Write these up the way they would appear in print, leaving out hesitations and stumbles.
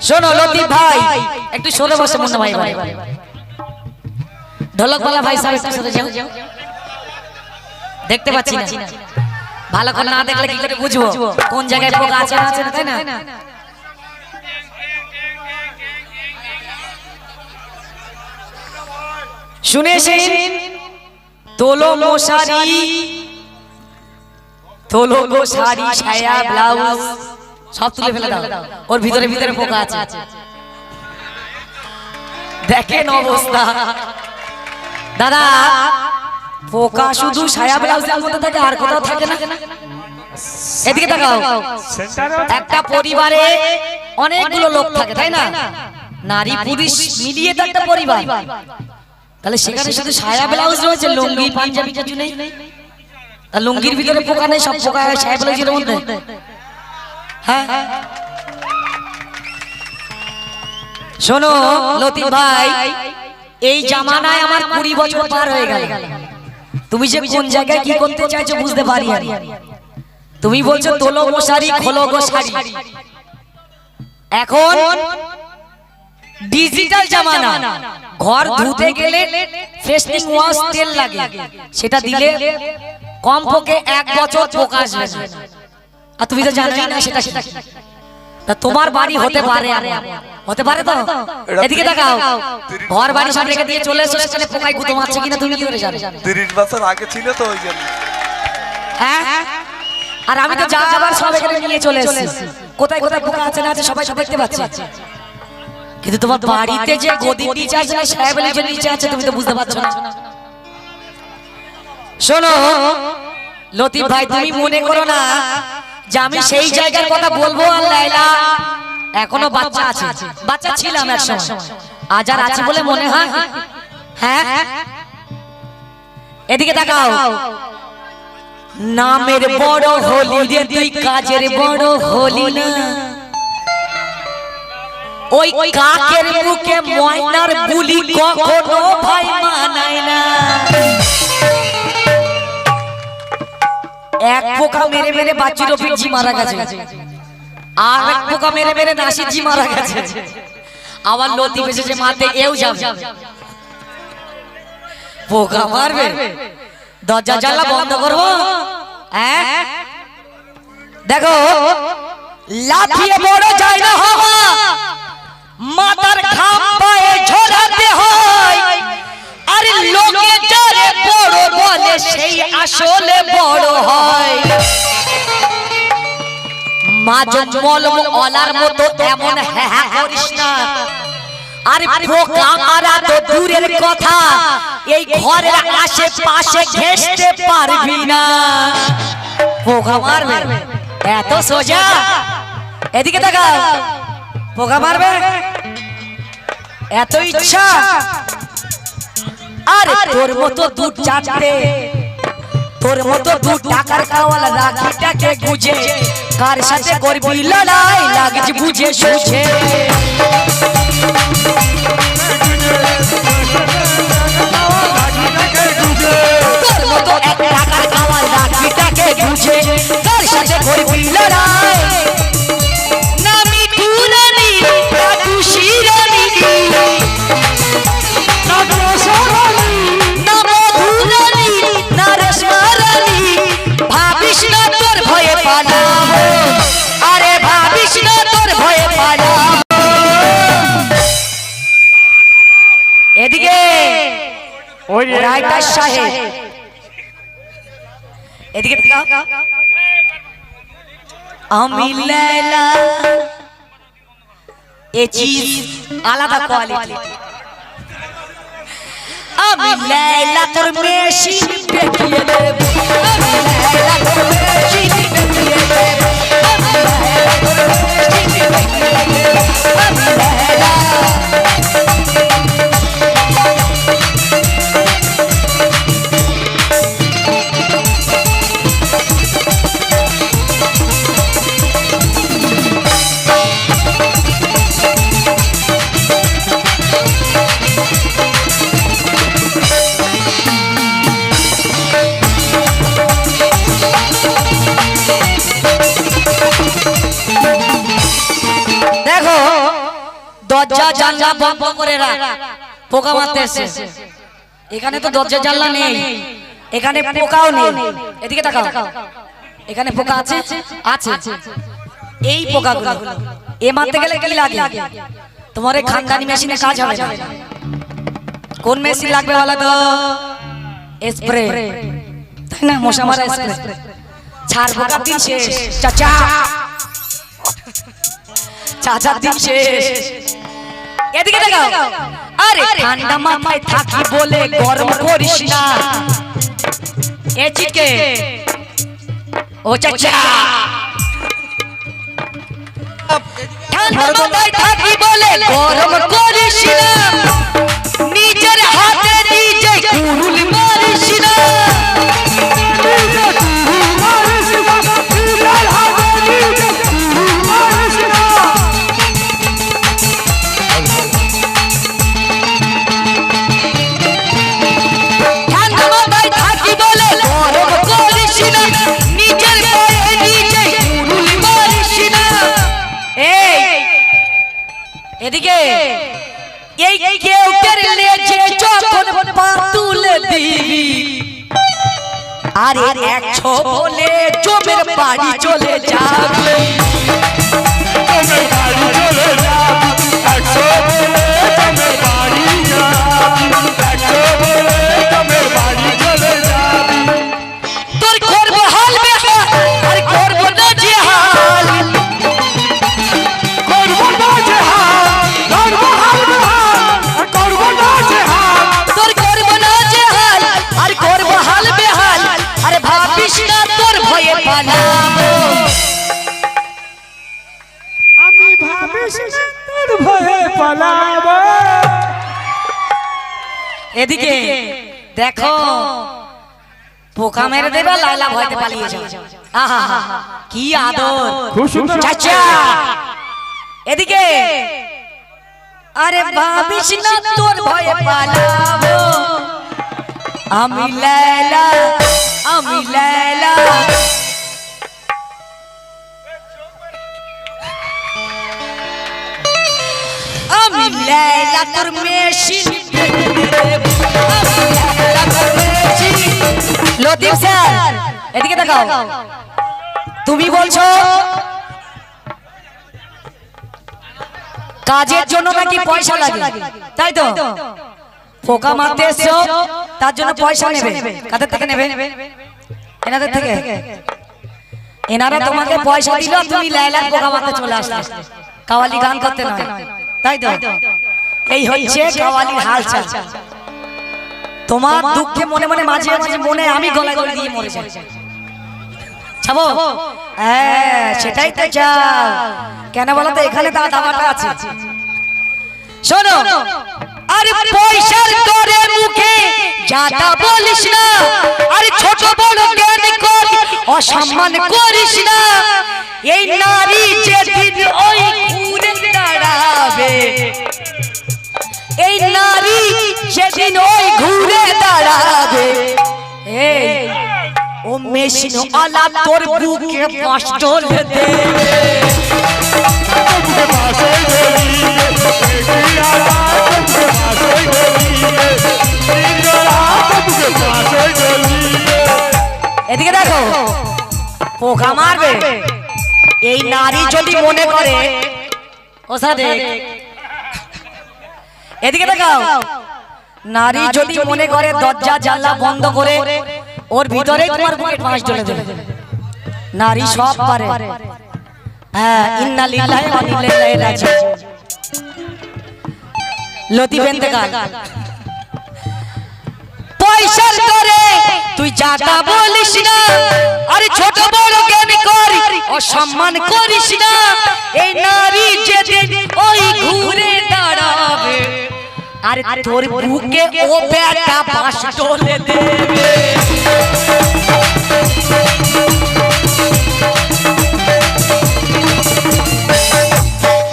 শোনো লতিফ ভাই একটু সরে বসে মুন্না ভাই ভাই ঢোলকওয়ালা ভাই সাহেব একটু সরে যাও দেখতে পাচ্ছি না ভালো করে না দেখলে কি করে বুঝবো কোন জায়গায় পোকা আছে না আছে তাই না শুনেছেন তোলো মশারি তোলো গো শাড়ি ছায়া ব্লাউজ সব তুলে ফেলে দাও ওর ভিতরে ভিতরে পোকা আছে দেখেন অবস্থা দাদা পোকা শুধু ছায়া ব্লাউজের মধ্যে থাকে আর কোথাও থাকে না এদিকে তাকাও একটা পরিবারে অনেকগুলো লোক থাকে তাই না নারী পুরুষ মিলিয়ে তো একটা পরিবার তাহলে সেখানে শুধু ছায়া ব্লাউজ রয়েছে লুঙ্গি পাঞ্জাবি কিছু নেই আর লুঙ্গির ভিতরে পোকা নেই সব পোকা ছায়া ব্লাউজের মধ্যে হ্যাঁ শোনো লতিফ ভাই এই জামানায় আমার 20 বছর পার হয়ে গেল তুমি যে কোন জায়গায় কি করতে চাইছো বুঝতে পারি তুমি বলছো তোলো মশারি খোলো গো শাড়ি এখন ডিজিটাল জামানা ঘর ধুতে গেলে ফ্রেশনিং ওয়াশ তেল লাগে সেটা দিলে কমপক্ষে 1 বছর পোকা আসবে না আর তুমি তো জানোই না সেটা তা তোমার বাড়ি হতে পারে তো এদিকে তাকাও ঘর বাড়ি সব রেখে দিয়ে চলে এসো সেখানে পোকায় গুঁতো মারছে কিনা তুমি কি করে জানো 30 বছর আগে ছিল তো ওই জন্য হ্যাঁ আর আমি তো যা আবার সব এখানে নিয়ে চলে এসেছি কোথায় কোথায় পোকা আছে না আছে সবাই সব দেখতে পাচ্ছি কিন্তু তোমার বাড়িতে যে গদি নিচে আছে না সাহেবের যে নিচে আছে তুমি তো বুঝতে পারছো না শোনো লতিফ ভাই তুমি মনে করো না যে আমি সেই জায়গার কথা বলবো আর লাইলা এখনো বাচ্চা আছে বাচ্চা ছিলাম এক সময় আজ আর আছে বলে মনে হয় হ্যাঁ এদিকে তাকাও নামের বড় হলি রে তুই কাজের বড় হলি না ওই কাকের মুখে ময়নার বুলি কখনো ভাই মানায় না এক পোকা মেরে মেরে বাচ্চি রফিক জি মারা গেছে আর এক পোকা মেরে মেরে নাসির জি মারা গেছে আবার লতিফ এসেছে মাতে এও যাবে পোকা মারবে দরজা জানলা বন্ধ করবো হ্যাঁ দেখো লাফিয়ে বড় যায় না হওয়া মাথার ঘাম পায়ে ঝরাতে হয় আর লোকে যারে বড় বলে সেই আসলে বড় হয় মা জন্মল অলার মতো এমন হ্যাঁ করিস না আর পোকা মারা তো দূরের কথা এই ঘরের আশেপাশে ঘেঁষতে পারবি না পোকা মারবে এত সোজা এদিকে তাকাও পোকা মারবে এত ইচ্ছা আরে তোর মতো 2-4টে তোর মতো 2 টাকার কাওয়ালা রাখিটাকে গুজে কার সাথে করবি লড়াই লাগছে বুঝে সুঝে তোর মতো 1 টাকার কাওয়ালা রাখিটাকে গুজে কার সাথে করবি লড়াই নামি তুরানি খুশি রানি ভাবিস না তোর ভয়ে পালাবো আরে ভাবিস না তোর ভয়ে পালাবো এদিকে ওই রাইটার সাহেব এদিকে আমি লাইলা এ চিজ আলাদা কোয়ালিটি আমি লাইলা তোর মেশিন দেখিয়ে দেব আমি লাইলা তোর মেশিন দেখিয়ে দেব আমি লাইলা তোর মেশিন দেখিয়ে দেব আমি লাইলা দেখো দরজা জানলা বন্ধ করে রাখ, পোকা মারতে এসে। এখানে তো দরজা জানলা নেই, এখানে পোকাও নেই। এদিকে তাকাও, এখানে পোকা আছে? আছে। এই পোকাগুলো এ মারতে গেলে কি লাগে? তোমার এই খানদানি মেশিনে কাজ হবে না। কোন মেশিন লাগবে বলো তো? স্প্রে, তাই না? মশা মারা স্প্রে। ছাড় পোকা দিন শেষ, চাচা চাচা দিন শেষ। এদিকে দেখাও। আরে ঠান্ডা মাথায় থাকি বলে গরম করিস না। এ চিটকে, ও চাচা ঠান্ডা মাথায় থাকি বলে গরম করিস না, নিজের হাতে নিজে কুরুল মারিস না। এদিকে এই কেউ তেরলে যে যখন পা তুলে দিবি, আরে এক ছোলে জমের বাড়ি চলে যাবে। জমের বাড়ি চলে যাবি, একশো বলে জমের বাড়ি যাবি, একশো বলে জমের বাড়ি চলে যাবি। তোর করবো হাল বেহাল আর করবো না যে হাল, করবো না যে হাল, করবো হাল বেহাল, করবো না যে হাল। তোর করবো না যে হাল আর করবো হাল বেহাল। আরে ভাবিস না তোর ভয়ে পালাবো, আমি ভাবিস না তোর ভয়ে পালাবো। এদিকে দেখো, পোকা মেরে দেবে, লাইলা ভয়তে পালিয়ে যাও। আহা কি আদর, খুব সুন্দর। চাচা এদিকে। আরে ভাবিস না তোর ভয়ে পালাবো, আমি লাইলা, আমি লাইলা। আমি লাইলা তোর মেশিন, লতিফ স্যার এদিকে তাকাও। তুমি বলছো কাজের জন্য নাকি পয়সা লাগে, তাই তো? পোকা মারতে এসছো, তার জন্য পয়সা নেবে। কাদের থেকে নেবে? এনাদের থেকে। এনারা তোমাকে পয়সা দিল, তুমি লাইলার পোকা মারতে চলে আসলে, কাওয়ালি গান করতে নয়, তাই তো? এই হচ্ছে কাওয়ালির হালচাল। তোমার দুঃখে মনে মনে মাঝে মাঝে মনে আমি গলা গলা দিয়ে মরে যাই, ছাবো। হ্যাঁ সেটাই তো চাও। কেন বলো তো? এখানে দাবাটা আছে, শোনো। আরে পয়সার করে মুখে যাতা বলিস না, আরে ছোট বড় জ্ঞান কর অসম্মান করিস না। এই নারী যেদিন ওই ঘুরে দাঁড়াবে, এই নারী যেদিন ওই ঘুরে দাঁড়াবে, এই ও মেশিন আলা তোর বুকে কষ্ট দেবে। তোকে পাশে গলিয়ে, দেখি আলা তোকে পাশে গলিয়ে, দিনরা তোকে পাশে গলিয়ে। এদিকে দেখো, পোকা মারবে। এই নারী যদি মনে করে, ও সাথে এদিকে দেখাও, নারী যদি মনে করে দরজা জানলা বন্ধ করে ওর ভিতরে তোমার বুকে পাঁচ ঢেলে দেবে, নারী সব পারে। হ্যাঁ, ইন্না লিল্লাহি ওয়া ইন্না ইলাইহি রাজিউন। লতিফ ইন্তেকাল। পয়সার করে তুই যাতা বলিস না, আরে ছোট বড় জ্ঞান কর অসম্মান করিস না। এই নারী যেদিন ওই ঘুরে দাঁড়াবে, আরে তোর বুকে ও বেটা বাঁশ ঢেলে দেবে।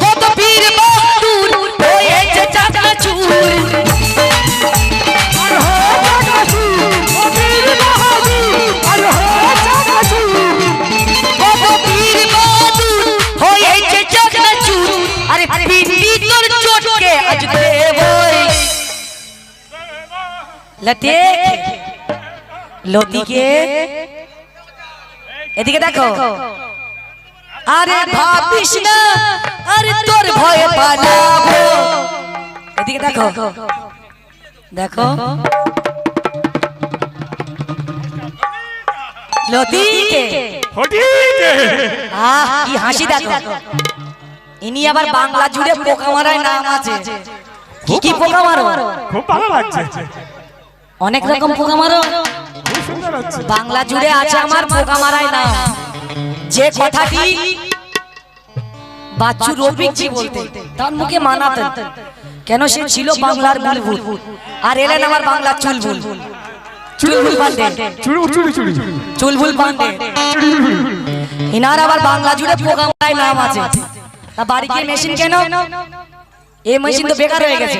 কত পীর বাহাদুর হয়েছে চাকনাচুর, কত পীর বাহাদুর হয়েছে চাকনাচুর। আরে পিন্ডি তোর চটকে আজ দেবই লতে লতিকে এদিকে দেখো আরে ভাবিস না আরে তোর ভয়ে পালাবো এদিকে দেখো দেখো লতিকে ফটিকে আহ কি হাসি দেখো ইনি আবার বাংলা জুড়ে পোকা মারার নাম আছে কি কি পোকা মারো খুব ভালো লাগছে অনেক রকম পোকা মারো খুব সুন্দর হচ্ছে বাংলা জুড়ে আছে আমার পোকা মারায় নাম যে কথাটি বাচ্চু রফিকজি বলতে তার মুখে মানাতেন কেন সে ছিল বাংলার বুলবুল আর এলেন আমার বাংলার চুলবুল চুলবুল পান্ডে চুরি চুরি চুরি চুলবুল পান্ডে ইনার আবার বাংলা জুড়ে পোকা মারায় নাম আছে তা বাড়ি গিয়ে মেশিন কেন এই মেশিন তো বেকার হয়ে গেছে